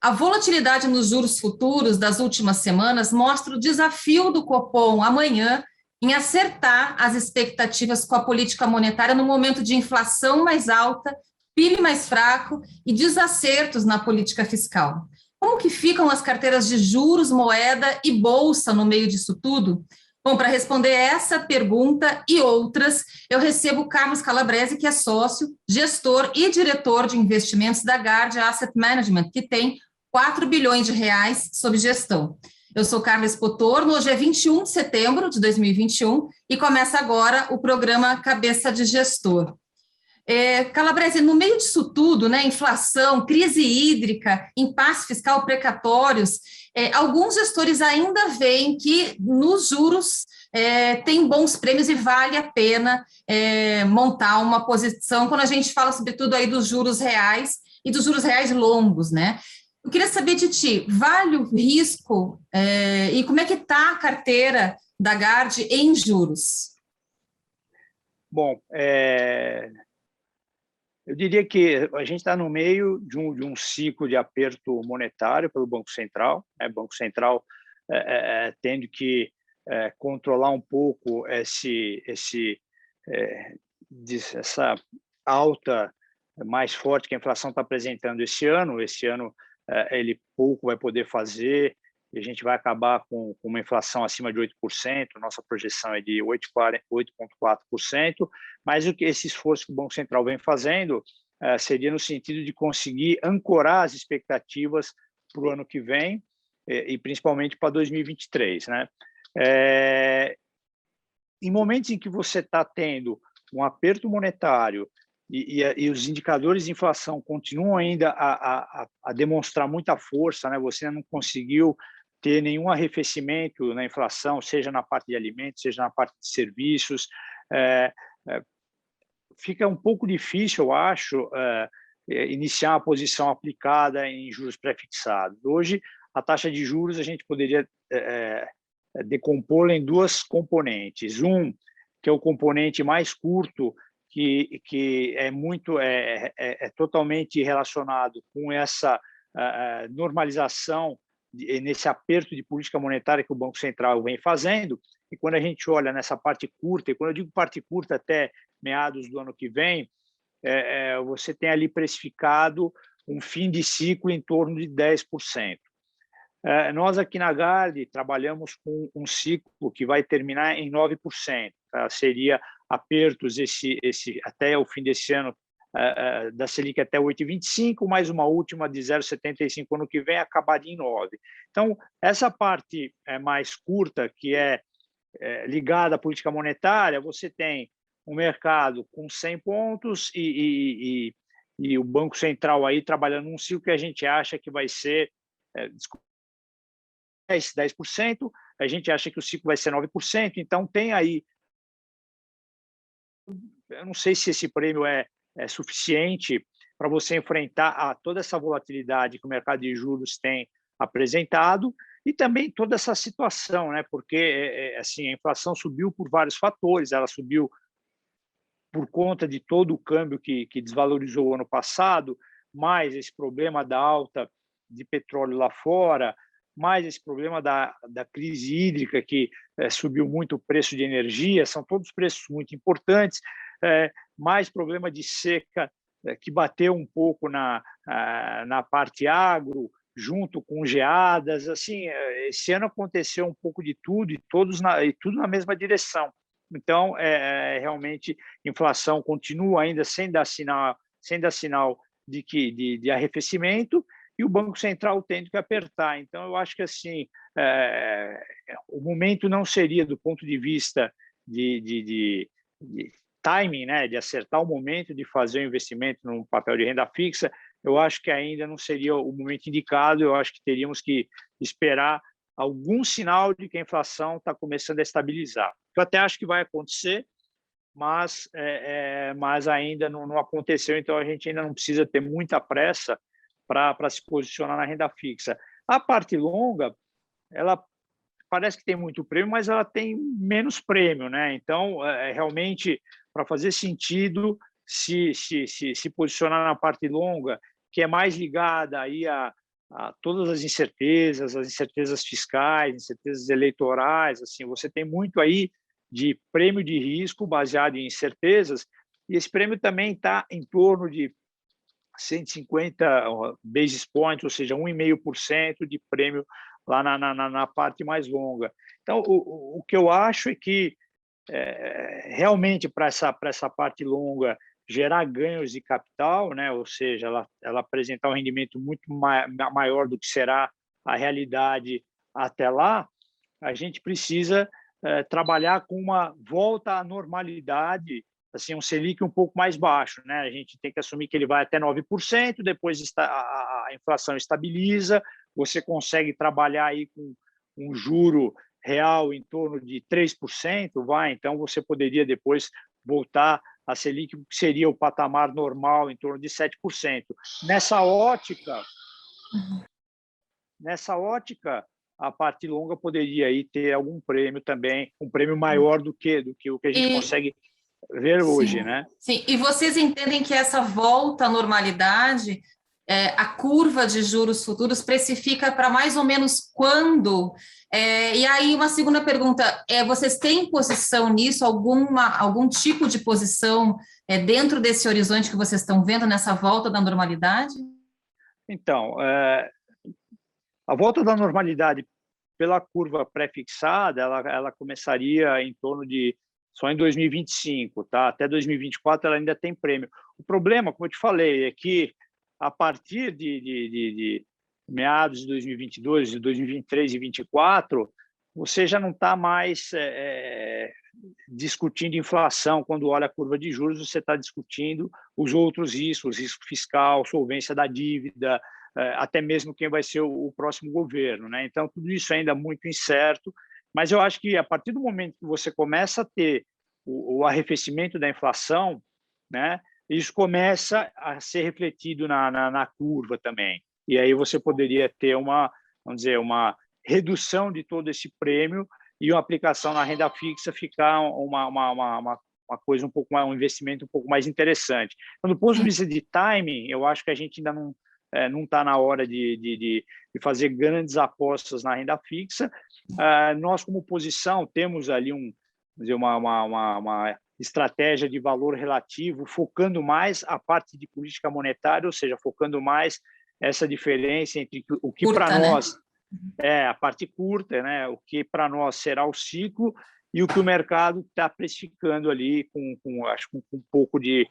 A volatilidade nos juros futuros das últimas semanas mostra o desafio do Copom amanhã em acertar as expectativas com a política monetária no momento de inflação mais alta, PIB mais fraco e desacertos na política fiscal. Como que ficam as carteiras de juros, moeda e bolsa no meio disso tudo? Bom, para responder essa pergunta e outras, eu recebo o Carlos Calabrese, que é sócio, gestor e diretor de investimentos da Guardia Asset Management, que tem 4 bilhões de reais sob gestão. Eu sou Carla Spotorno, hoje é 21 de setembro de 2021 e começa agora o programa Cabeça de Gestor. Calabrese, no meio disso tudo, né, inflação, crise hídrica, impasse fiscal precatórios, alguns gestores ainda veem que nos juros tem bons prêmios e vale a pena montar uma posição quando a gente fala, sobretudo, aí dos juros reais e dos juros reais longos, né? Eu queria saber de ti, vale o risco e como é que está a carteira da Gard em juros? Bom, eu diria que a gente está no meio de um ciclo de aperto monetário pelo Banco Central, né? Banco Central tendo que controlar um pouco essa alta mais forte que a inflação está apresentando esse ano. Esse ano ele pouco vai poder fazer, e a gente vai acabar com uma inflação acima de 8%, nossa projeção é de 8,4%, mas esse esforço que o Banco Central vem fazendo seria no sentido de conseguir ancorar as expectativas para o ano que vem, e principalmente para 2023, né? Em momentos em que você está tendo um aperto monetário e os indicadores de inflação continuam ainda a demonstrar muita força, né? Você não conseguiu ter nenhum arrefecimento na inflação, seja na parte de alimentos, seja na parte de serviços. Fica um pouco difícil, eu acho, iniciar uma posição aplicada em juros pré-fixados. Hoje, a taxa de juros a gente poderia decompô-la em duas componentes. Que é o componente mais curto, que é totalmente relacionado com essa normalização nesse aperto de política monetária que o Banco Central vem fazendo. E quando a gente olha nessa parte curta, e quando eu digo parte curta até meados do ano que vem, você tem ali precificado um fim de ciclo em torno de 10%. Nós aqui na Gard trabalhamos com um ciclo que vai terminar em 9%. Seria apertos até o fim desse ano, da Selic até 8,25, mais uma última de 0,75 ano que vem, acabaria em 9%. Então, essa parte mais curta, que é ligada à política monetária, você tem um mercado com 100 pontos e o Banco Central aí trabalhando num ciclo que a gente acha que vai ser 10%, a gente acha que o ciclo vai ser 9%, então tem aí, eu não sei se esse prêmio é suficiente para você enfrentar toda essa volatilidade que o mercado de juros tem apresentado e também toda essa situação, né? Porque assim, a inflação subiu por vários fatores, ela subiu por conta de todo o câmbio que desvalorizou o ano passado, mais esse problema da alta de petróleo lá fora, mais esse problema da crise hídrica, que subiu muito o preço de energia, são todos preços muito importantes, mais problema de seca, que bateu um pouco na parte agro, junto com geadas. Assim, esse ano aconteceu um pouco de tudo, e tudo na mesma direção. Então, realmente, inflação continua ainda sem dar sinal de arrefecimento, e o Banco Central tendo que apertar. Então, eu acho que assim, o momento não seria, do ponto de vista de timing, né, de acertar o momento de fazer o investimento num papel de renda fixa. Eu acho que ainda não seria o momento indicado. Eu acho que teríamos que esperar algum sinal de que a inflação está começando a estabilizar. Eu até acho que vai acontecer, mas ainda não aconteceu, então a gente ainda não precisa ter muita pressa para se posicionar na renda fixa. A parte longa, ela parece que tem muito prêmio, mas ela tem menos prêmio, né? Então, realmente, para fazer sentido se posicionar na parte longa, que é mais ligada aí todas as incertezas fiscais, incertezas eleitorais, assim, você tem muito aí de prêmio de risco baseado em incertezas, e esse prêmio também está em torno de 150 basis points, ou seja, 1,5% de prêmio lá na parte mais longa. Então, o que eu acho é que, realmente, para essa parte longa, gerar ganhos de capital, né? Ou seja, ela apresentar um rendimento muito maior do que será a realidade até lá, a gente precisa trabalhar com uma volta à normalidade, assim, um Selic um pouco mais baixo, né? A gente tem que assumir que ele vai até 9%, depois a inflação estabiliza, você consegue trabalhar aí com um juro real em torno de 3%, então você poderia depois voltar a Selic, que seria o patamar normal, em torno de 7%. Nessa ótica, a parte longa poderia aí ter algum prêmio também, um prêmio maior do que o que a gente consegue ver hoje, né? Sim, e vocês entendem que essa volta à normalidade, a curva de juros futuros precifica para mais ou menos quando? E aí, uma segunda pergunta, vocês têm posição nisso, algum tipo de posição dentro desse horizonte que vocês estão vendo nessa volta da normalidade? Então, a volta da normalidade pela curva pré-fixada, ela começaria em torno de só em 2025, tá? Até 2024 ela ainda tem prêmio. O problema, como eu te falei, é que a partir de meados de 2022, de 2023 e 2024, você já não está mais discutindo inflação. Quando olha a curva de juros, você está discutindo os outros riscos, risco fiscal, solvência da dívida, até mesmo quem vai ser o próximo governo, né? Então, tudo isso ainda é muito incerto, mas eu acho que a partir do momento que você começa a ter o arrefecimento da inflação, né, isso começa a ser refletido na curva também. E aí você poderia ter vamos dizer, uma redução de todo esse prêmio e uma aplicação na renda fixa ficar uma coisa um pouco mais, um investimento um pouco mais interessante. Então, do ponto de vista de timing, eu acho que a gente ainda não está na hora de fazer grandes apostas na renda fixa. Nós, como posição, temos ali uma estratégia de valor relativo, focando mais a parte de política monetária, ou seja, focando mais essa diferença entre o que para nós é a parte curta, né? O que para nós será o ciclo e o que o mercado está precificando ali acho, com um pouco de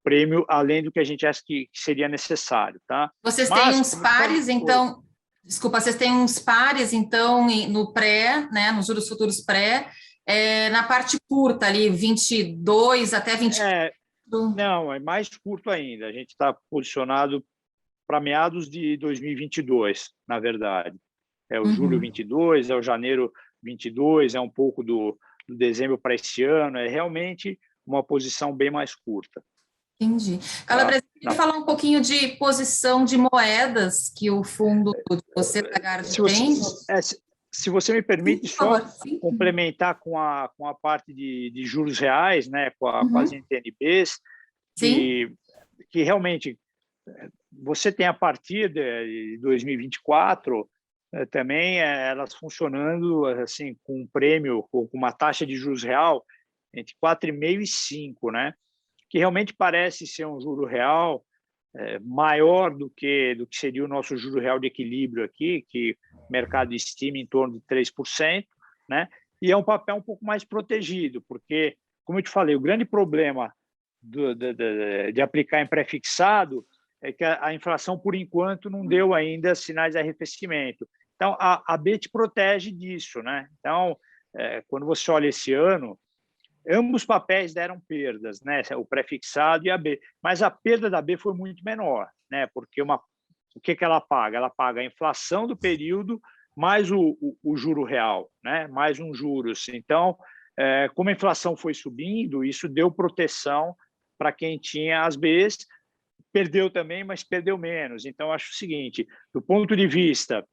prêmio, além do que a gente acha que seria necessário. Tá? Vocês têm uns pares, então... Desculpa, vocês têm uns pares, então, no pré, né, nos juros futuros pré, na parte curta ali, 22 até 24. Não, é mais curto ainda. A gente está posicionado para meados de 2022, na verdade. É o julho 22, é o janeiro 22, é um pouco do dezembro para esse ano. É realmente uma posição bem mais curta. Entendi. Calabrese, queria falar um pouquinho de posição de moedas que o fundo de você, Lagarde, tem? Se você me permite, sim, só complementar com a parte de juros reais, né, com as NTNBs, que realmente você tem a partir de 2024 também elas funcionando assim com um prêmio, com uma taxa de juros real entre 4,5 e 5, né? Que realmente parece ser um juro real maior do que seria o nosso juro real de equilíbrio aqui, que o mercado estima em torno de 3%, né? E é um papel um pouco mais protegido, porque, como eu te falei, o grande problema de aplicar em pré-fixado é que a inflação, por enquanto, não deu ainda sinais de arrefecimento. Então, a B te protege disso, né? Então, quando você olha esse ano, ambos papéis deram perdas, né? O pré-fixado e a B, mas a perda da B foi muito menor, né? Porque o que ela paga? Ela paga a inflação do período mais o juro real, né? Mais um juros. Então, como a inflação foi subindo, isso deu proteção para quem tinha as Bs, perdeu também, mas perdeu menos. Então, acho o seguinte, do ponto de vista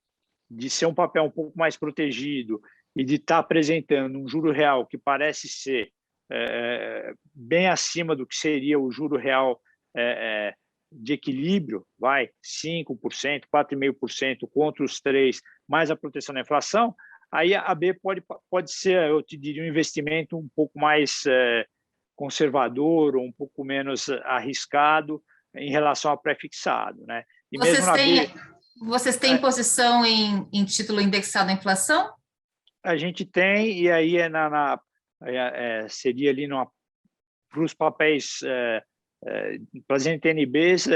de ser um papel um pouco mais protegido e de estar apresentando um juro real que parece ser bem acima do que seria o juro real de equilíbrio, vai 5%, 4,5% contra os 3%, mais a proteção da inflação, aí a B pode ser, eu te diria, um investimento um pouco mais conservador, ou um pouco menos arriscado em relação ao pré-fixado, né? E mesmo na B... Vocês têm posição em título indexado à inflação? A gente tem, e aí seria ali para os papéis, para as NTNBs,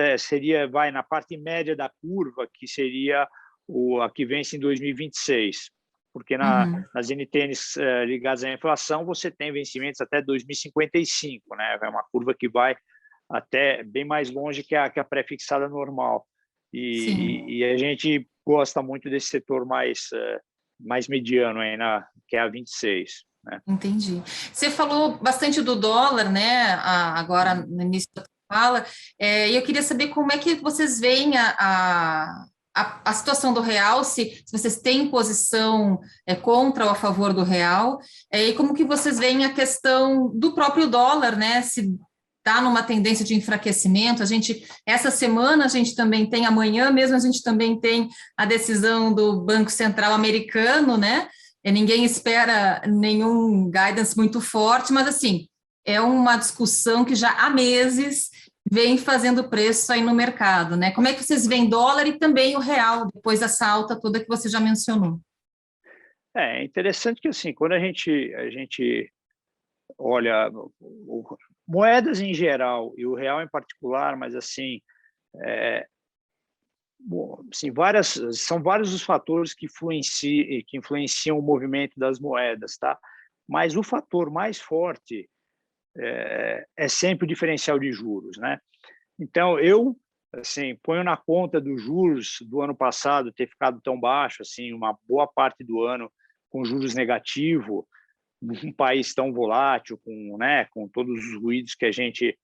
vai na parte média da curva, que seria a que vence em 2026, porque nas NTNs ligadas à inflação, você tem vencimentos até 2055, né? É uma curva que vai até bem mais longe que a pré-fixada normal. E a gente gosta muito desse setor mais mediano, aí que é a 26. Né? Entendi. Você falou bastante do dólar, né? Agora, no início da fala, e eu queria saber como é que vocês veem a situação do real, se vocês têm posição contra ou a favor do real, e como que vocês veem a questão do próprio dólar, né? Se está numa tendência de enfraquecimento. Essa semana a gente também tem, amanhã mesmo a gente também tem a decisão do Banco Central americano, né? Ninguém espera nenhum guidance muito forte, mas assim, é uma discussão que já há meses vem fazendo preço aí no mercado, né? Como é que vocês veem dólar e também o real, depois dessa alta toda que você já mencionou? É interessante que, assim, quando a gente olha moedas em geral e o real em particular, mas assim, assim, são vários os fatores que influenciam o movimento das moedas, tá? Mas o fator mais forte é sempre o diferencial de juros, né? Então, eu assim, ponho na conta dos juros do ano passado ter ficado tão baixo, assim, uma boa parte do ano com juros negativo, num país tão volátil, com todos os ruídos que a gente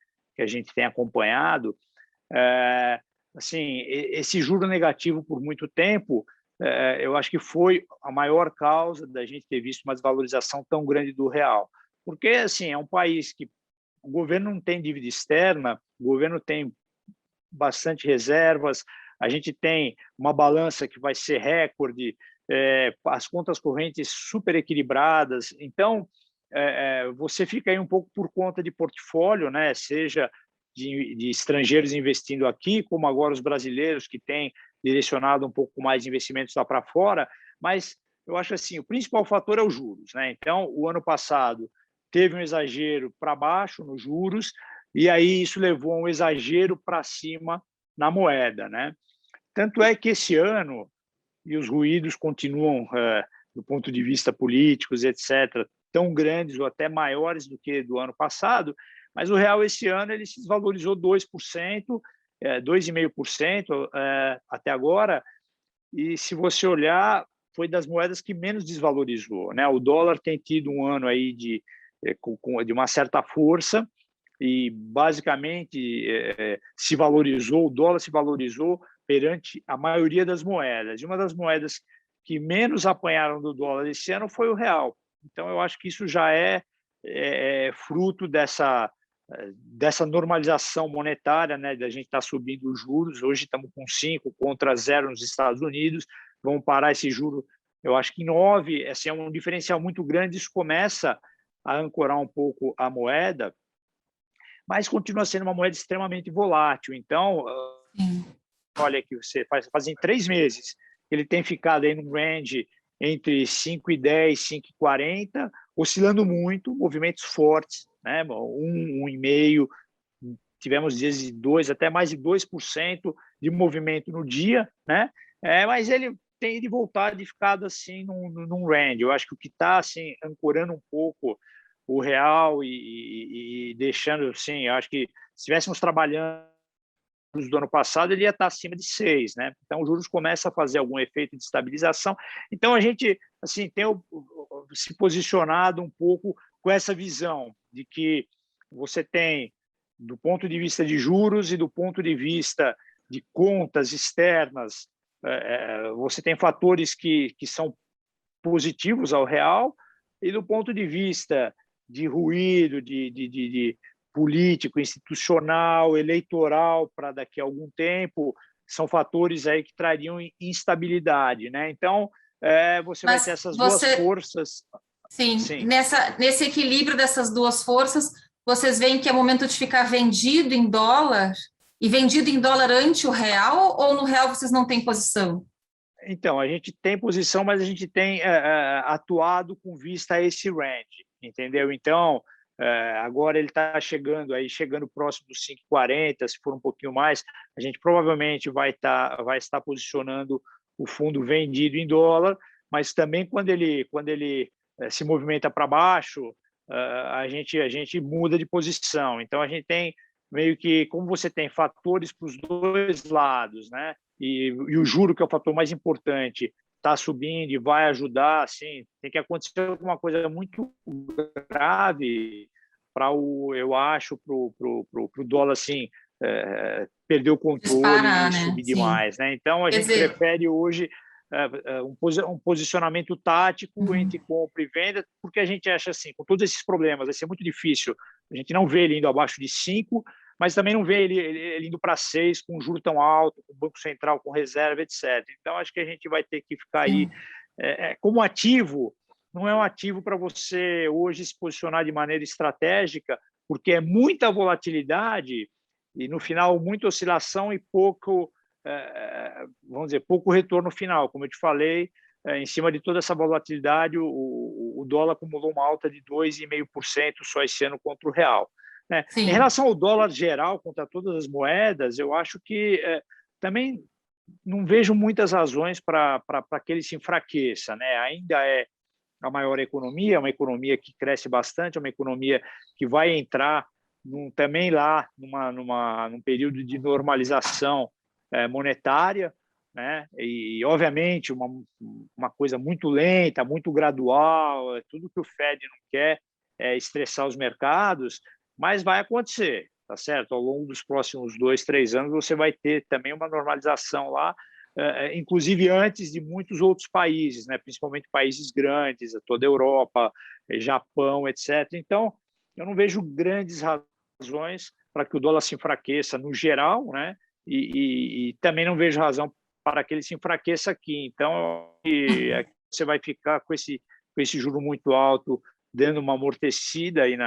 tem acompanhado, assim, esse juro negativo por muito tempo, eu acho que foi a maior causa da gente ter visto uma desvalorização tão grande do real. Porque, assim, é um país que o governo não tem dívida externa, o governo tem bastante reservas, a gente tem uma balança que vai ser recorde, as contas correntes super equilibradas. Então, você fica aí um pouco por conta de portfólio, né? Seja de estrangeiros investindo aqui, como agora os brasileiros que têm direcionado um pouco mais de investimentos lá para fora, mas eu acho assim, o principal fator é os juros, né? Então, o ano passado teve um exagero para baixo nos juros, e aí isso levou a um exagero para cima na moeda, né? Tanto é que esse ano, e os ruídos continuam, do ponto de vista políticos, etc., tão grandes ou até maiores do que do ano passado, mas o real esse ano ele se desvalorizou 2%, 2,5% até agora, e se você olhar, foi das moedas que menos desvalorizou, né? O dólar tem tido um ano aí de uma certa força e basicamente o dólar se valorizou perante a maioria das moedas. E uma das moedas que menos apanharam do dólar esse ano foi o real. Então, eu acho que isso já é fruto dessa normalização monetária, né? Da gente estar subindo os juros. Hoje estamos com 5 contra 0 nos Estados Unidos. Vamos parar esse juro, eu acho que em 9. Assim, é um diferencial muito grande. Isso começa a ancorar um pouco a moeda, mas continua sendo uma moeda extremamente volátil. Então, olha que você fazem 3 meses ele tem ficado aí num range entre 5,10, 5,40, oscilando muito, movimentos fortes, né? 1,5%, tivemos dias de 2%, até mais de 2% de movimento no dia, né? Mas ele tem de voltar de ficado assim num range. Eu acho que o que está assim, ancorando um pouco o real e deixando assim, eu acho que se estivéssemos trabalhando do ano passado, ele ia estar acima de 6, né? Então, os juros começam a fazer algum efeito de estabilização. Então, a gente assim, tem se posicionado um pouco com essa visão de que você tem, do ponto de vista de juros e do ponto de vista de contas externas, você tem fatores que são positivos ao real, e do ponto de vista de ruído, de político, institucional, eleitoral para daqui a algum tempo, são fatores aí que trariam instabilidade, né? Então, você vai ter essas duas forças. Sim, Sim. nesse equilíbrio dessas duas forças, vocês veem que é momento de ficar vendido em dólar e vendido em dólar ante o real, ou no real vocês não têm posição? Então, a gente tem posição, mas a gente tem atuado com vista a esse range, entendeu? Então, agora ele está chegando próximo dos 5,40, se for um pouquinho mais, a gente provavelmente vai estar posicionando o fundo vendido em dólar, mas também quando ele se movimenta para baixo, a gente muda de posição. Então, a gente tem meio que, como você tem fatores para os dois lados, né? E o juro, que é o fator mais importante, está subindo e vai ajudar, assim, tem que acontecer alguma coisa muito grave para eu acho, para o dólar, assim, perder o controle Disparar, e né? subir Sim. demais, né? Então, a Quer gente dizer, prefere hoje um posicionamento tático entre compra e venda, porque a gente acha assim, com todos esses problemas, vai ser muito difícil. A gente não vê ele indo abaixo de 5, mas também não vê ele indo para 6 com um juro tão alto, com o Banco Central, com reserva, etc. Então, acho que a gente vai ter que ficar aí como ativo. Não é um ativo para você hoje se posicionar de maneira estratégica, porque é muita volatilidade e, no final, muita oscilação e pouco, vamos dizer, pouco retorno final. Como eu te falei, em cima de toda essa volatilidade, o dólar acumulou uma alta de 2,5% só esse ano contra o real. Em sim. relação ao dólar geral contra todas as moedas, eu acho que também não vejo muitas razões para que ele se enfraqueça, né? Ainda é a maior economia, uma economia que cresce bastante, uma economia que vai entrar também lá num período de normalização monetária, né? E, obviamente, uma coisa muito lenta, muito gradual, tudo que o Fed não quer é estressar os mercados, mas vai acontecer, tá certo? Ao longo dos próximos 2, 3 anos, você vai ter também uma normalização lá, inclusive antes de muitos outros países, né? Principalmente países grandes, toda a Europa, Japão, etc. Então, eu não vejo grandes razões para que o dólar se enfraqueça no geral, né? E também não vejo razão para que ele se enfraqueça aqui. Então, você vai ficar com esse juro muito alto, dando uma amortecida aí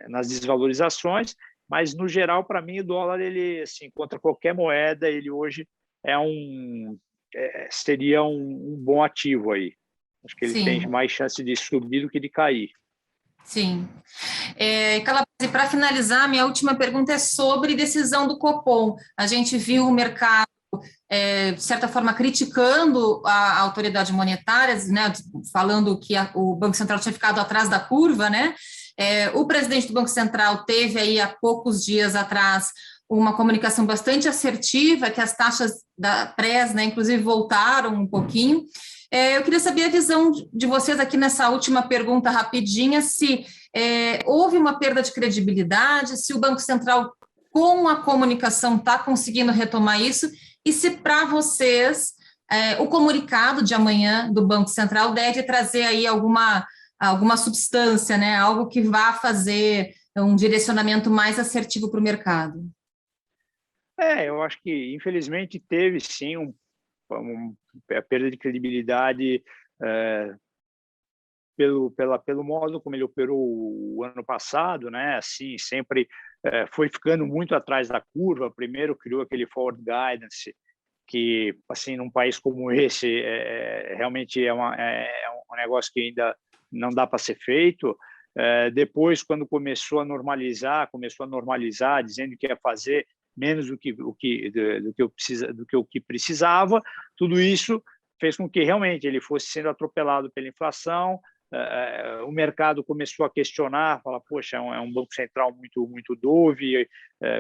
nas desvalorizações, mas, no geral, para mim, o dólar, ele, assim, contra qualquer moeda, ele hoje seria um bom ativo aí. Acho que ele tem Sim. mais chance de subir do que de cair. Sim. Calabasi, para finalizar, minha última pergunta é sobre decisão do Copom. A gente viu o mercado, de certa forma, criticando a autoridade monetária, né, falando que o Banco Central tinha ficado atrás da curva, né? O presidente do Banco Central teve aí há poucos dias atrás uma comunicação bastante assertiva, que as taxas da prés, né, inclusive, voltaram um pouquinho. Eu queria saber a visão de vocês aqui nessa última pergunta rapidinha, se houve uma perda de credibilidade, se o Banco Central, com a comunicação, está conseguindo retomar isso, e se para vocês o comunicado de amanhã do Banco Central deve trazer aí alguma substância, né? Algo que vá fazer um direcionamento mais assertivo para o mercado. Eu acho que, infelizmente, teve sim a perda de credibilidade pelo modo como ele operou o ano passado, né? Assim, sempre foi ficando muito atrás da curva. Primeiro criou aquele forward guidance, que, assim, num país como esse, realmente é um negócio que ainda não dá para ser feito. Depois, quando começou a normalizar, dizendo que ia fazer menos do que o que precisava, tudo isso fez com que realmente ele fosse sendo atropelado pela inflação. O mercado começou a questionar, falar, poxa, é um banco central muito dove,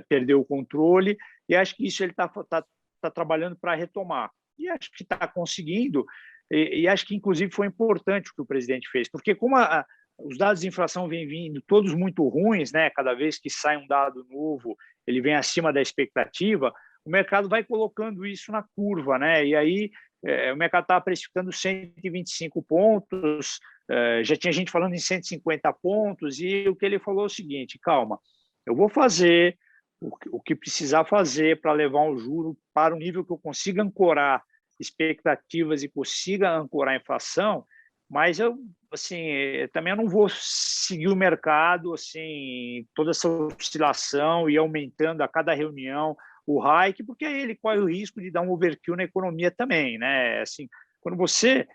perdeu o controle, e acho que isso ele está trabalhando para retomar. E acho que está conseguindo, e acho que, inclusive, foi importante o que o presidente fez, porque como os dados de inflação vêm vindo todos muito ruins, né? Cada vez que sai um dado novo, ele vem acima da expectativa, o mercado vai colocando isso na curva, né? E aí o mercado estava precificando 125 pontos, já tinha gente falando em 150 pontos, e o que ele falou é o seguinte: calma, Eu vou fazer o que precisar fazer para levar o juro para um nível que eu consiga ancorar expectativas e consiga ancorar a inflação, mas eu assim, também eu não vou seguir o mercado, assim, toda essa oscilação e aumentando a cada reunião o hike, porque aí ele corre o risco de dar um overkill na economia também, né? Assim, quando você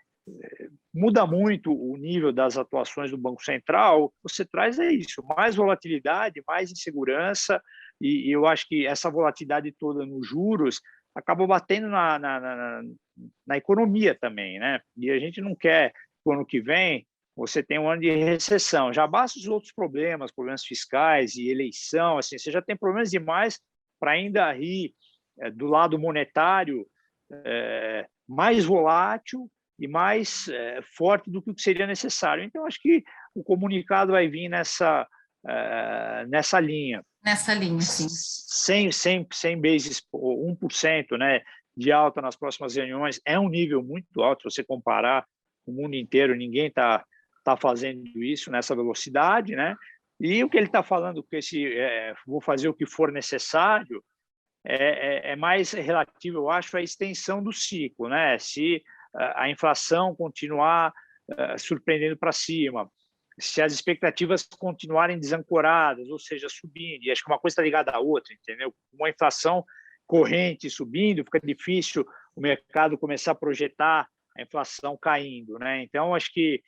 muda muito o nível das atuações do Banco Central, o que você traz é isso, mais volatilidade, mais insegurança, e eu acho que essa volatilidade toda nos juros acaba batendo na economia também, né? E a gente não quer, no ano que vem, você tem um ano de recessão, já basta os outros problemas fiscais e eleição, assim, você já tem problemas demais para ainda rir do lado monetário mais volátil e mais forte do que o que seria necessário. Então, acho que o comunicado vai vir nessa linha. Nessa linha, sim. 100 basis, 1%, né, de alta nas próximas reuniões é um nível muito alto, se você comparar o mundo inteiro, ninguém está fazendo isso nessa velocidade, né? E o que ele está falando, que vou fazer o que for necessário, é mais relativo, eu acho, à extensão do ciclo, né? Se a inflação continuar surpreendendo para cima, se as expectativas continuarem desancoradas, ou seja, subindo, e acho que uma coisa está ligada à outra, entendeu? Uma inflação corrente subindo, fica difícil o mercado começar a projetar a inflação caindo, né? Então, acho que,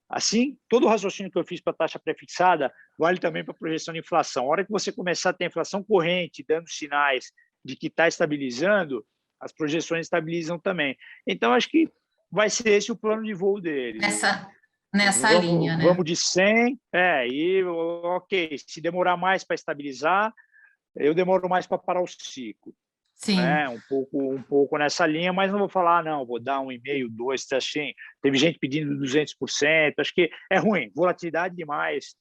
assim, todo o raciocínio que eu fiz para a taxa prefixada vale também para a projeção de inflação. A hora que você começar a ter inflação corrente, dando sinais de que está estabilizando, as projeções estabilizam também. Então, acho que vai ser esse o plano de voo deles. Nessa linha, né? Vamos de 100, e ok, se demorar mais para estabilizar, eu demoro mais para parar o ciclo. Sim. Né? Um pouco nessa linha, mas não vou falar, não, vou dar 1,5%, 2%, assim. Teve gente pedindo 200%, acho que é ruim, volatilidade demais,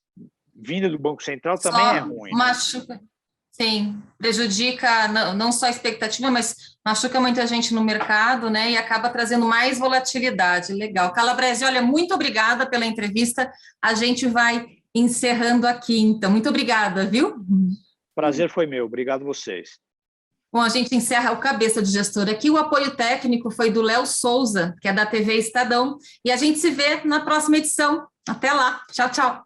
vinda do Banco Central também é ruim. Machuca, né? Sim, prejudica não só a expectativa, mas machuca muita gente no mercado, né? E acaba trazendo mais volatilidade. Legal. Calabrese, olha, muito obrigada pela entrevista. A gente vai encerrando aqui, então. Muito obrigada, viu? Prazer foi meu. Obrigado a vocês. Bom, a gente encerra o Cabeça de Gestor aqui. O apoio técnico foi do Léo Souza, que é da TV Estadão. E a gente se vê na próxima edição. Até lá. Tchau, tchau.